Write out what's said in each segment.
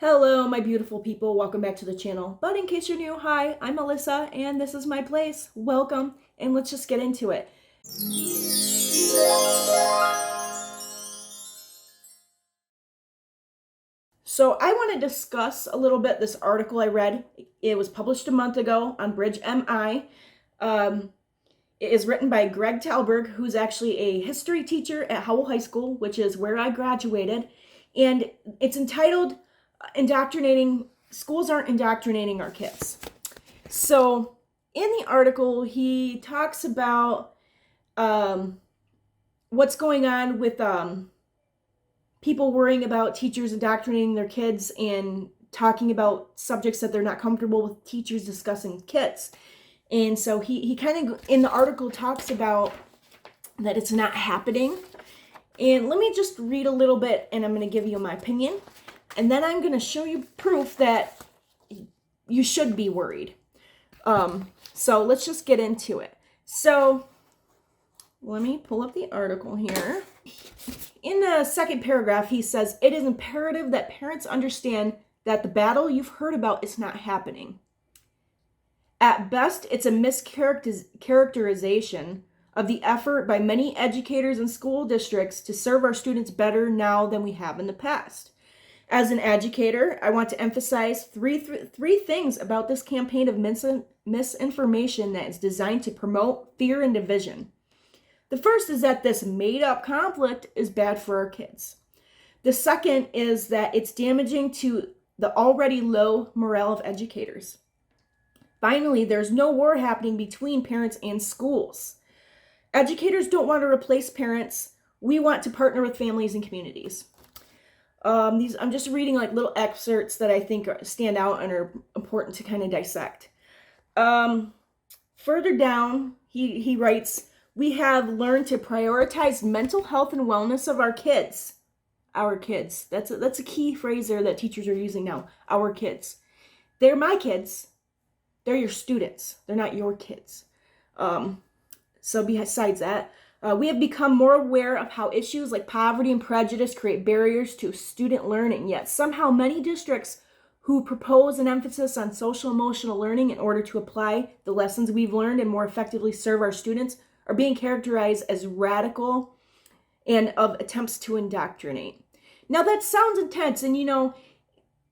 Hello, my beautiful people. Welcome back to the channel. But in case you're new, hi, I'm Melissa, and this is my place. Welcome, and let's just get into it. So I want to discuss a little bit this article I read. It was published a month ago on Bridge MI. It is written by Greg Talberg, who's actually a history teacher at Howell High School, which is where I graduated. And it's entitled Indoctrinating, Schools Aren't Indoctrinating Our Kids. So in the article, he talks about what's going on with people worrying about teachers indoctrinating their kids and talking about subjects that they're not comfortable with teachers discussing with kids. And so he kind of, in the article, talks about that it's not happening. And let me just read a little bit, and I'm going to give you my opinion. And then I'm going to show you proof that you should be worried. So let's just get into it. So let me pull up the article here. In the second paragraph, he says, it is imperative that parents understand that the battle you've heard about is not happening. At best, it's a mischaracterization of the effort by many educators and school districts to serve our students better now than we have in the past. As an educator, I want to emphasize three things about this campaign of misinformation that is designed to promote fear and division. The first is that this made-up conflict is bad for our kids. The second is that it's damaging to the already low morale of educators. Finally, there's no war happening between parents and schools. Educators don't want to replace parents. We want to partner with families and communities. I'm just reading like little excerpts that I think stand out and are important to kind of dissect. Further down, he writes, we have learned to prioritize mental health and wellness of our kids. Our kids. That's a key phrase there that teachers are using now. Our kids. They're my kids. They're your students. They're not your kids. So besides that, we have become more aware of how issues like poverty and prejudice create barriers to student learning. Yet somehow many districts who propose an emphasis on social emotional learning in order to apply the lessons we've learned and more effectively serve our students are being characterized as radical and of attempts to indoctrinate. Now that sounds intense, and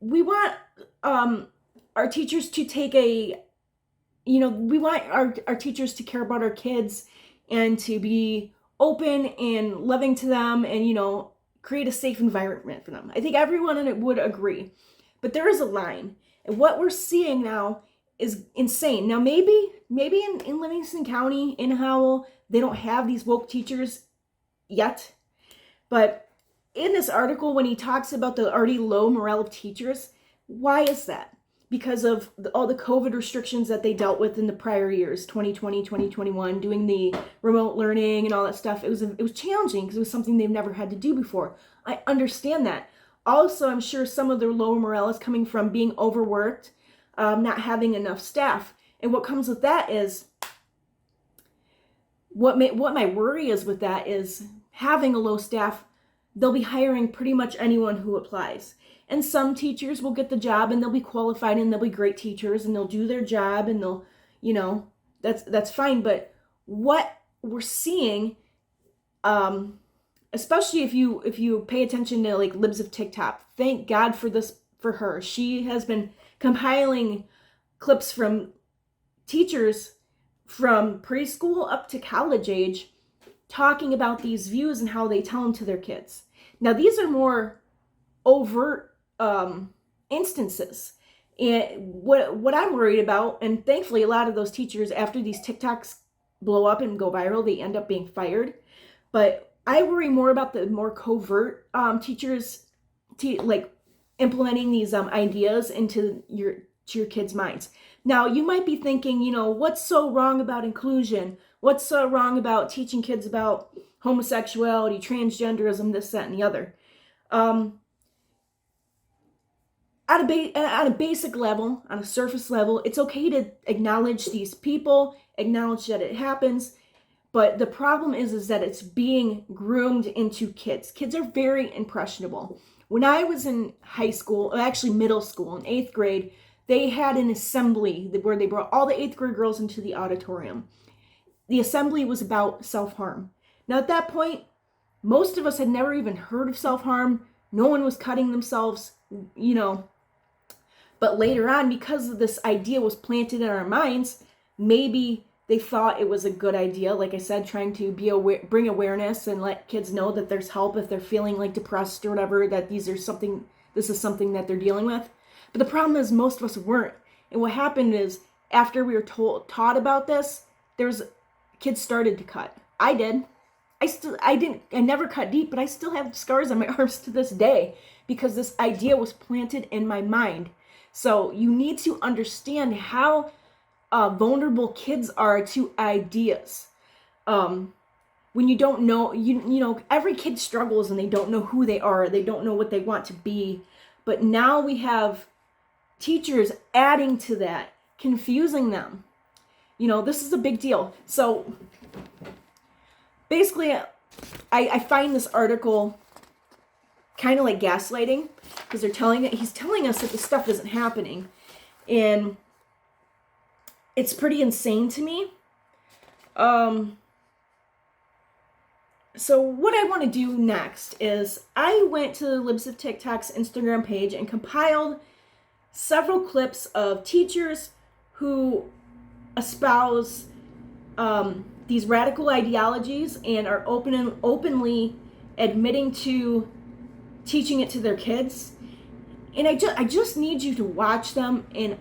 we want our teachers to take we want our teachers to care about our kids and to be open and loving to them and, create a safe environment for them. I think everyone in it would agree. But there is a line. And what we're seeing now is insane. Now, maybe in Livingston County, in Howell, they don't have these woke teachers yet. But in this article, when he talks about the already low morale of teachers, why is that? Because of all the COVID restrictions that they dealt with in the prior years, 2020, 2021, doing the remote learning and all that stuff. It was challenging because it was something they've never had to do before. I understand that. Also, I'm sure some of their low morale is coming from being overworked, not having enough staff. And what comes with that is, what my worry is with that is having a low staff, they'll be hiring pretty much anyone who applies. And some teachers will get the job and they'll be qualified and they'll be great teachers and they'll do their job and they'll, that's fine. But what we're seeing, especially if you pay attention to like Libs of TikTok, thank God for her. She has been compiling clips from teachers from preschool up to college age talking about these views and how they tell them to their kids. Now, these are more overt instances. And what I'm worried about, and thankfully a lot of those teachers, after these TikToks blow up and go viral, they end up being fired. But I worry more about the more covert teachers like implementing these ideas into your kids' minds. Now, you might be thinking, what's so wrong about inclusion? What's so wrong about teaching kids about homosexuality, transgenderism, this, that, and the other? At a basic level, on a surface level, it's okay to acknowledge these people, acknowledge that it happens, but the problem is that it's being groomed into kids. Kids are very impressionable. When I was in high school, actually middle school, in 8th grade, they had an assembly where they brought all the 8th grade girls into the auditorium. The assembly was about self-harm. Now at that point, most of us had never even heard of self-harm. No one was cutting themselves, you know. But later on, because this idea was planted in our minds, maybe they thought it was a good idea. Like I said, trying to bring awareness and let kids know that there's help if they're feeling like depressed or whatever, that this is something that they're dealing with. But the problem is most of us weren't. And what happened is after we were taught about this, kids started to cut. I did. I never cut deep, but I still have scars on my arms to this day because this idea was planted in my mind. So you need to understand how vulnerable kids are to ideas. When you don't know, you know, every kid struggles and they don't know who they are. They don't know what they want to be. But now we have teachers adding to that, confusing them. You know, this is a big deal. So basically, I find this article kind of like gaslighting, because he's telling us that this stuff isn't happening, and it's pretty insane to me. So what I want to do next is I went to Libs of TikTok's Instagram page and compiled several clips of teachers who espouse these radical ideologies and are openly admitting to teaching it to their kids. And I just need you to watch them and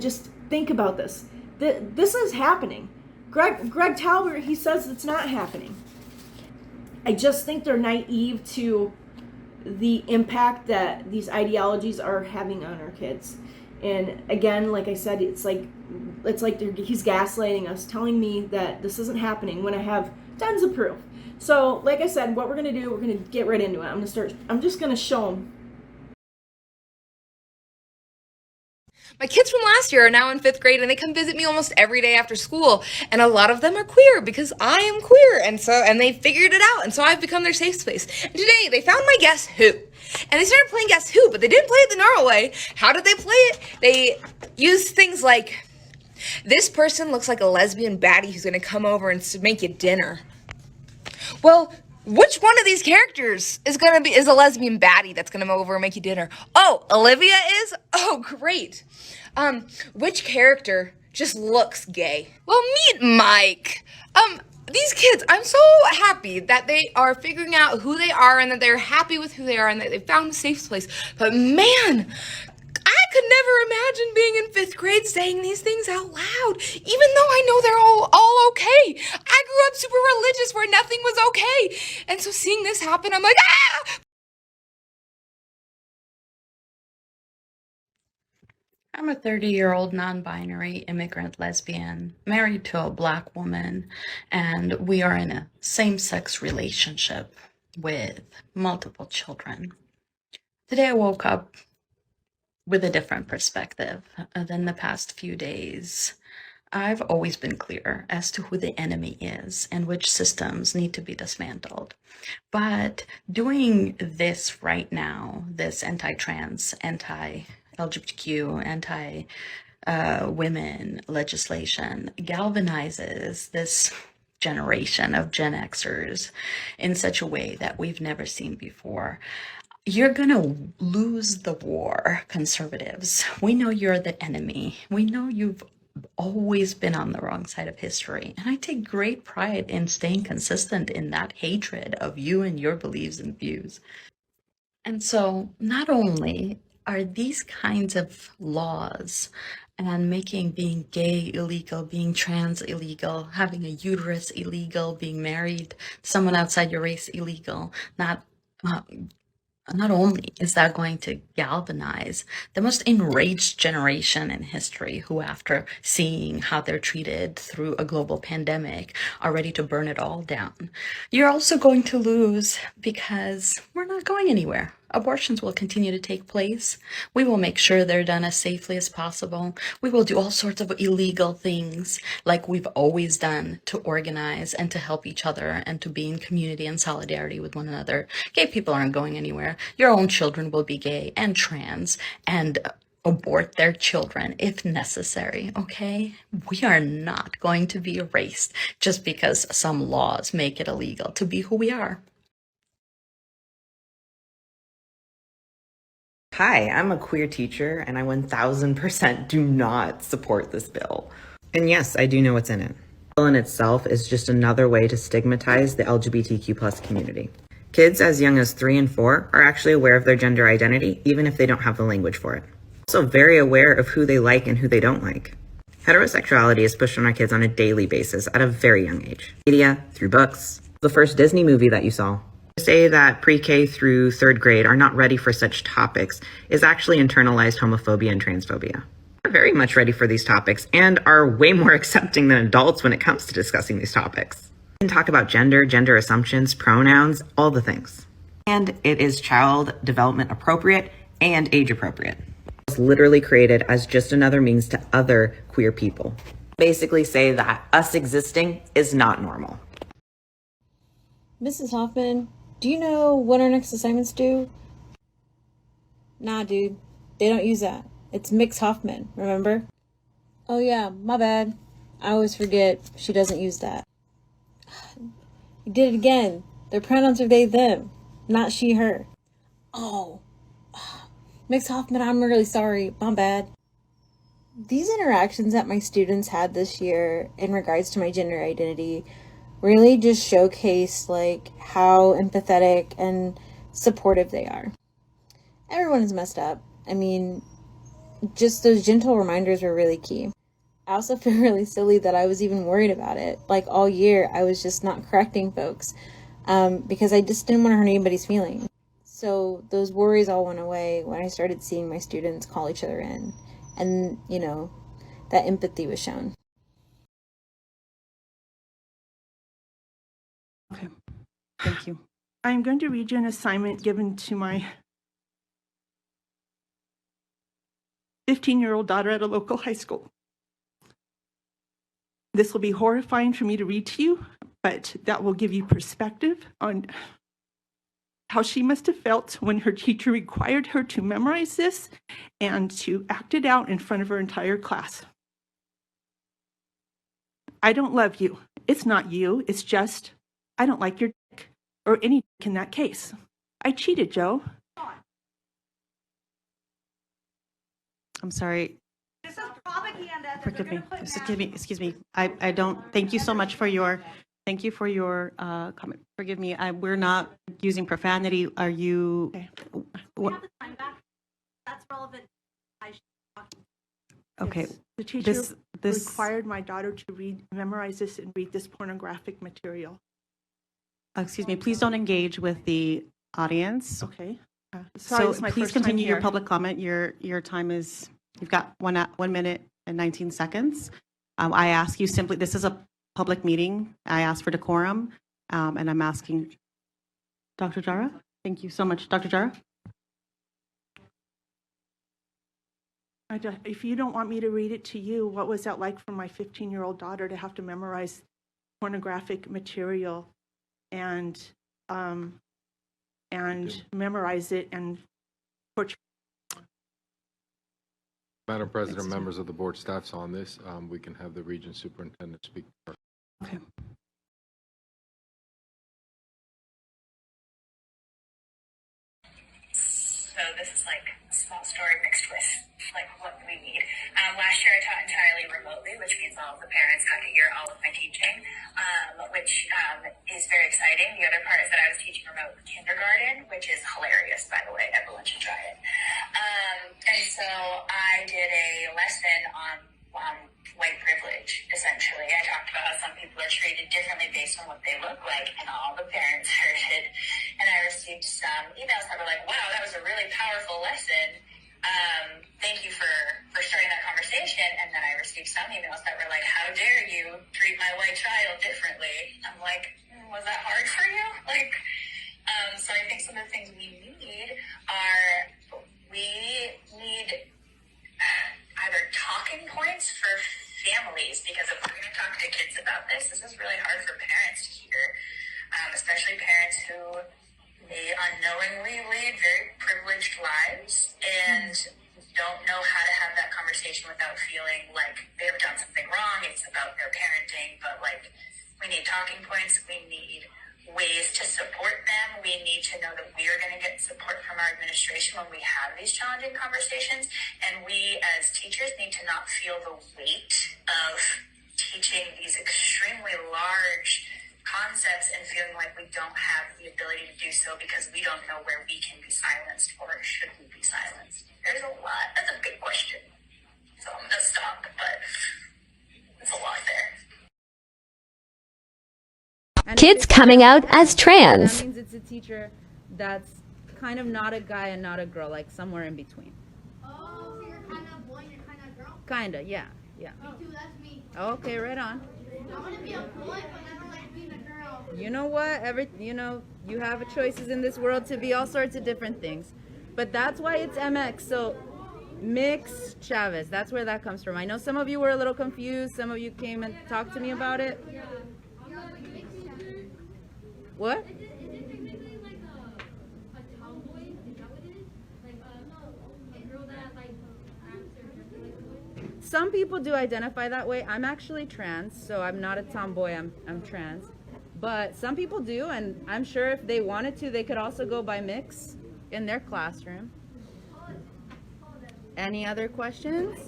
just think about this. This is happening. Greg Talbert, he says it's not happening. I just think they're naive to the impact that these ideologies are having on our kids. And again, like I said, it's like he's gaslighting us, telling me that this isn't happening when I have tons of proof. So, like I said, what we're gonna do, we're gonna get right into it. I'm just gonna show them. My kids from last year are now in 5th grade, and they come visit me almost every day after school. And a lot of them are queer because I am queer, and they figured it out, and so I've become their safe space. And today they found my Guess Who, and they started playing Guess Who, but they didn't play it the normal way. How did they play it? They used things like, this person looks like a lesbian baddie who's gonna come over and make you dinner. Well, which one of these characters is a lesbian baddie that's gonna come over and make you dinner? Oh, Olivia is? Oh, great. Which character just looks gay? Well, meet Mike. These kids, I'm so happy that they are figuring out who they are and that they're happy with who they are and that they found a safe place. But man, I could never imagine being in 5th grade saying these things out loud, even though I know they're all okay. I grew up super religious where nothing was okay. And so seeing this happen, I'm like, ah! I'm a 30-year-old non-binary immigrant lesbian married to a Black woman, and we are in a same-sex relationship with multiple children. Today I woke up with a different perspective than the past few days. I've always been clear as to who the enemy is and which systems need to be dismantled. But doing this right now, this anti-trans, anti-LGBTQ, anti-women legislation galvanizes this generation of Gen Xers in such a way that we've never seen before. You're gonna lose the war, conservatives. We know you're the enemy. We know you've always been on the wrong side of history. And I take great pride in staying consistent in that hatred of you and your beliefs and views. And so not only are these kinds of laws and making being gay illegal, being trans illegal, having a uterus illegal, being married to someone outside your race illegal, not only is that going to galvanize the most enraged generation in history who, after seeing how they're treated through a global pandemic, are ready to burn it all down, you're also going to lose because we're not going anywhere. Abortions will continue to take place. We will make sure they're done as safely as possible. We will do all sorts of illegal things like we've always done to organize and to help each other and to be in community and solidarity with one another. Gay people aren't going anywhere. Your own children will be gay and trans and abort their children if necessary, okay? We are not going to be erased just because some laws make it illegal to be who we are. Hi, I'm a queer teacher, and I 1000% do not support this bill. And yes, I do know what's in it. The bill in itself is just another way to stigmatize the LGBTQ plus community. Kids as young as 3 and 4 are actually aware of their gender identity, even if they don't have the language for it. Also very aware of who they like and who they don't like. Heterosexuality is pushed on our kids on a daily basis at a very young age. Media, through books, the first Disney movie that you saw. To say that pre-K through 3rd grade are not ready for such topics is actually internalized homophobia and transphobia. They're very much ready for these topics and are way more accepting than adults when it comes to discussing these topics. We can talk about gender, gender assumptions, pronouns, all the things. And it is child development appropriate and age appropriate. It's literally created as just another means to other queer people. Basically say that us existing is not normal. Mrs. Hoffman, do you know what our next assignment's due? Nah, dude. They don't use that. It's Mix Hoffman, remember? Oh yeah, my bad. I always forget she doesn't use that. You did it again. Their pronouns are they, them, not she, her. Oh. Mix Hoffman, I'm really sorry. My bad. These interactions that my students had this year in regards to my gender identity really just showcase like how empathetic and supportive they are. Everyone is messed up. I mean, just those gentle reminders were really key. I also feel really silly that I was even worried about it. Like all year, I was just not correcting folks because I just didn't want to hurt anybody's feelings. So those worries all went away when I started seeing my students call each other in. And, you know, that empathy was shown. Okay, thank you. I'm going to read you an assignment given to my 15-year-old daughter at a local high school. This will be horrifying for me to read to you, but that will give you perspective on how she must have felt when her teacher required her to memorize this and to act it out in front of her entire class. I don't love you. It's not you. It's just, I don't like your dick, or any dick in that case. I cheated, Joe. I'm sorry. This is propaganda. Forgive me. Excuse me. I don't. Thank you so much for your. Thank you for your comment. Forgive me. We're not using profanity. Are you? Okay. We have the time back. That's relevant. Okay. Yes. The teacher This required my daughter to memorize this and read this pornographic material. Excuse me. Please don't engage with the audience. Okay. Sorry, So it's my please first time continue your here. public comment. Your time is. You've got 1 minute and 19 seconds. I ask you simply. This is a public meeting. I ask for decorum, and I'm asking Dr. Jara. Thank you so much, Dr. Jara. If you don't want me to read it to you, what was that like for my 15-year-old daughter to have to memorize pornographic material and memorize it and portray? Madam President, members of the board, staffs on this, we can have the region superintendent speak. Okay. So this is like a small story mixed with like what we need. Last year I taught entirely remotely, which means all of the parents got to hear all of my teaching, which is very exciting. The other part is that I was teaching remote kindergarten, which is hilarious, by the way. Everyone should try it. And so I did a lesson on white privilege, essentially. I talked about how some people are treated differently based on what they look like, and all the parents heard it. And I received some emails that were like, wow, that was a really powerful lesson. Thank you for starting that conversation. And then I received some emails that were like, how dare you treat my white child differently? I'm like, was that hard for you? So I think some of the things we need talking points. We need ways to support them. We need to know that we are going to get support from our administration when we have these challenging conversations. And we as teachers need to not feel the weight of teaching these extremely large concepts and feeling like we don't have the ability to do so because we don't know where we can be silenced or should we be silenced. There's a lot. That's a big question. So I'm going to stop, but it's a lot there. Kids coming out as trans. That means it's a teacher that's kind of not a guy and not a girl, like somewhere in between. Oh, so you're kind of boy and you're kind of girl? Kinda, yeah. Me too, that's me. Okay, right on. I want to be a boy, but I don't like being a girl. You know what? You have choices in this world to be all sorts of different things. But that's why it's MX. So Mix Chavez, that's where that comes from. I know some of you were a little confused. Some of you came and talked to me about it. What? Some people do identify that way. I'm actually trans, so I'm not a tomboy, I'm trans. But some people do, and I'm sure if they wanted to, they could also go by mix in their classroom. Any other questions?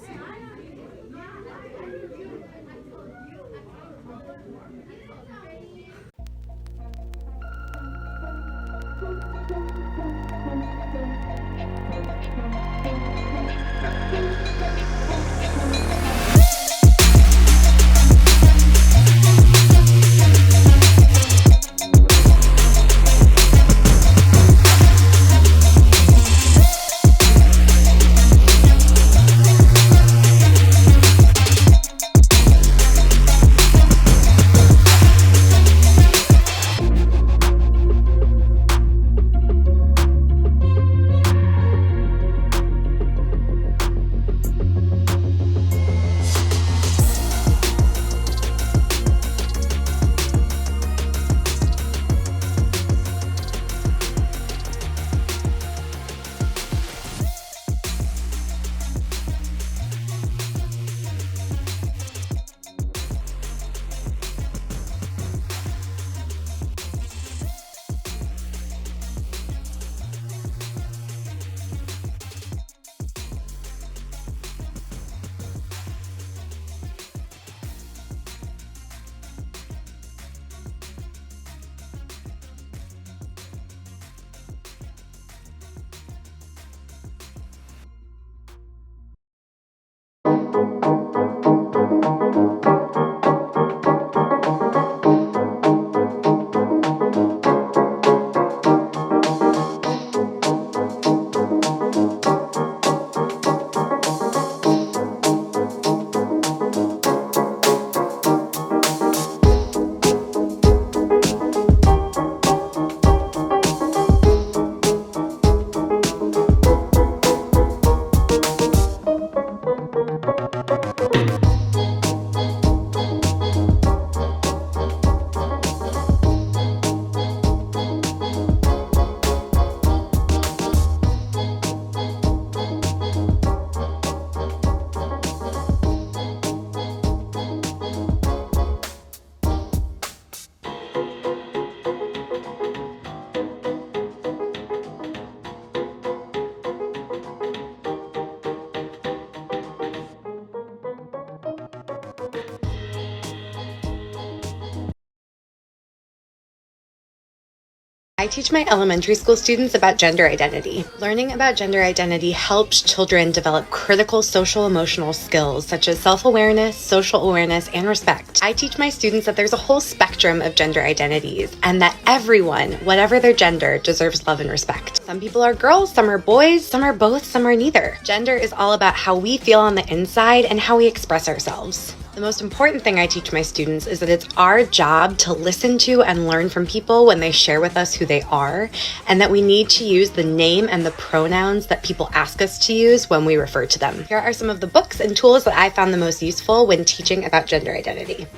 I teach my elementary school students about gender identity. Learning about gender identity helps children develop critical social emotional skills such as self-awareness, social awareness, and respect. I teach my students that there's a whole spectrum of gender identities and that everyone, whatever their gender, deserves love and respect. Some people are girls, some are boys, some are both, some are neither. Gender is all about how we feel on the inside and how we express ourselves. The most important thing I teach my students is that it's our job to listen to and learn from people when they share with us who they are, and that we need to use the name and the pronouns that people ask us to use when we refer to them. Here are some of the books and tools that I found the most useful when teaching about gender identity.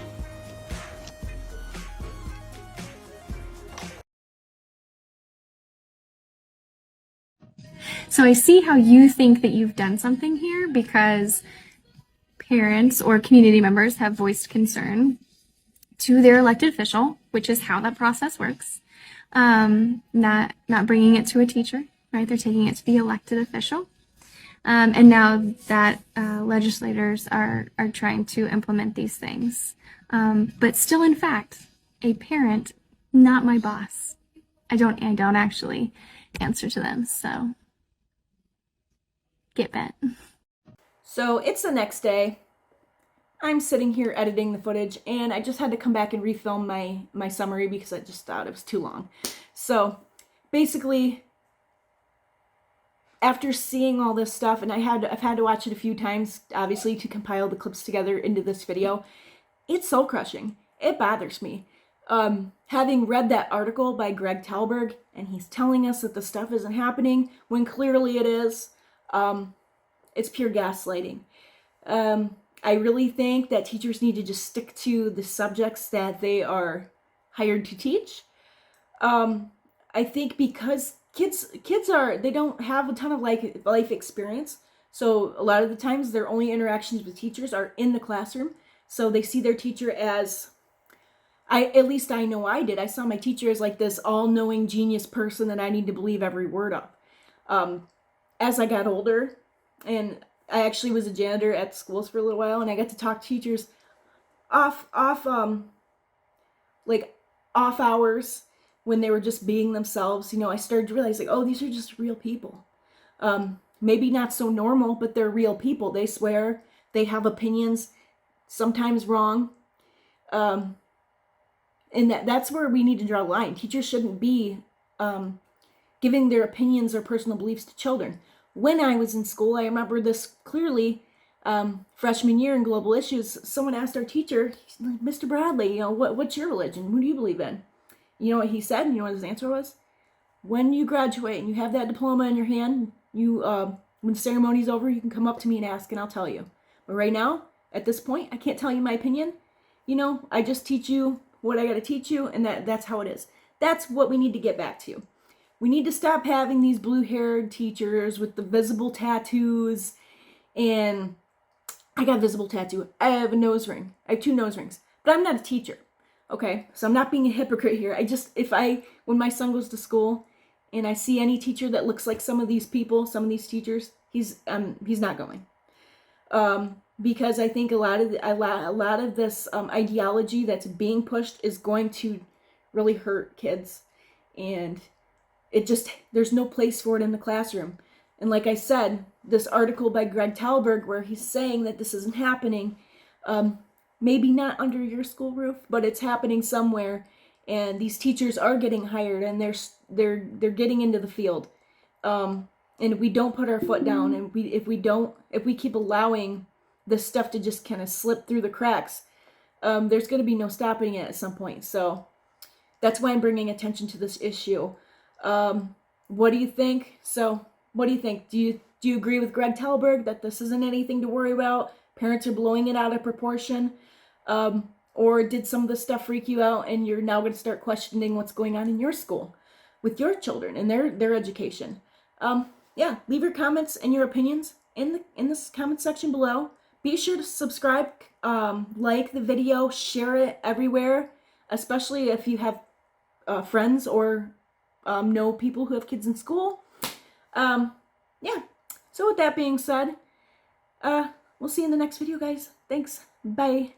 So I see how you think that you've done something here because parents or community members have voiced concern to their elected official, which is how that process works. Not bringing it to a teacher, right? They're taking it to the elected official. And now that legislators are trying to implement these things. But still, in fact, a parent, not my boss. I don't actually answer to them, so get bent. So it's the next day. I'm sitting here editing the footage, and I just had to come back and refilm my summary because I just thought it was too long. So basically, after seeing all this stuff, and I've had to watch it a few times, obviously, to compile the clips together into this video, it's soul crushing. It bothers me. Having read that article by Greg Talberg, and he's telling us that the stuff isn't happening when clearly it is, it's pure gaslighting. I really think that teachers need to just stick to the subjects that they are hired to teach. I think because kids they don't have a ton of life experience, so a lot of the times their only interactions with teachers are in the classroom. So they see their teacher as, at least I know I did. I saw my teacher as like this all-knowing genius person that I need to believe every word of. As I got older, and I actually was a janitor at schools for a little while, and I got to talk to teachers off hours when they were just being themselves. You know, I started to realize, like, oh, these are just real people. Maybe not so normal, but they're real people. They swear, they have opinions, sometimes wrong. And that's where we need to draw a line. Teachers shouldn't be giving their opinions or personal beliefs to children. When I was in school, I remember this clearly. Freshman year in global issues, someone asked our teacher, Mr. Bradley, you know, what's your religion? Who do you believe in? You know what he said? You know what his answer was? When you graduate and you have that diploma in your hand, you when the ceremony's over, you can come up to me and ask, and I'll tell you. But right now, at this point, I can't tell you my opinion. You know, I just teach you what I got to teach you, and that's how it is. That's what we need to get back to. We need to stop having these blue-haired teachers with the visible tattoos. And I got a visible tattoo. I have a nose ring. I have 2 nose rings. But I'm not a teacher. Okay? So I'm not being a hypocrite here. When my son goes to school and I see any teacher that looks like some of these people, some of these teachers, he's not going. Because I think a lot of this ideology that's being pushed is going to really hurt kids, and there's no place for it in the classroom. And like I said, this article by Greg Talberg, where he's saying that this isn't happening, maybe not under your school roof, but it's happening somewhere, and these teachers are getting hired, and they're getting into the field. And if we don't put our foot down, and if we keep allowing this stuff to just kind of slip through the cracks, there's going to be no stopping it at some point. So that's why I'm bringing attention to this issue. What do you think? What do you think? Do you agree with Greg Talberg that this isn't anything to worry about? Parents are blowing it out of proportion? Or did some of this stuff freak you out and you're now going to start questioning what's going on in your school with your children and their education? Yeah, leave your comments and your opinions in this comment section below. Be sure to subscribe, like the video, share it everywhere, especially if you have friends or know people who have kids in school. Yeah, so with that being said, we'll see you in the next video, guys. Thanks. Bye.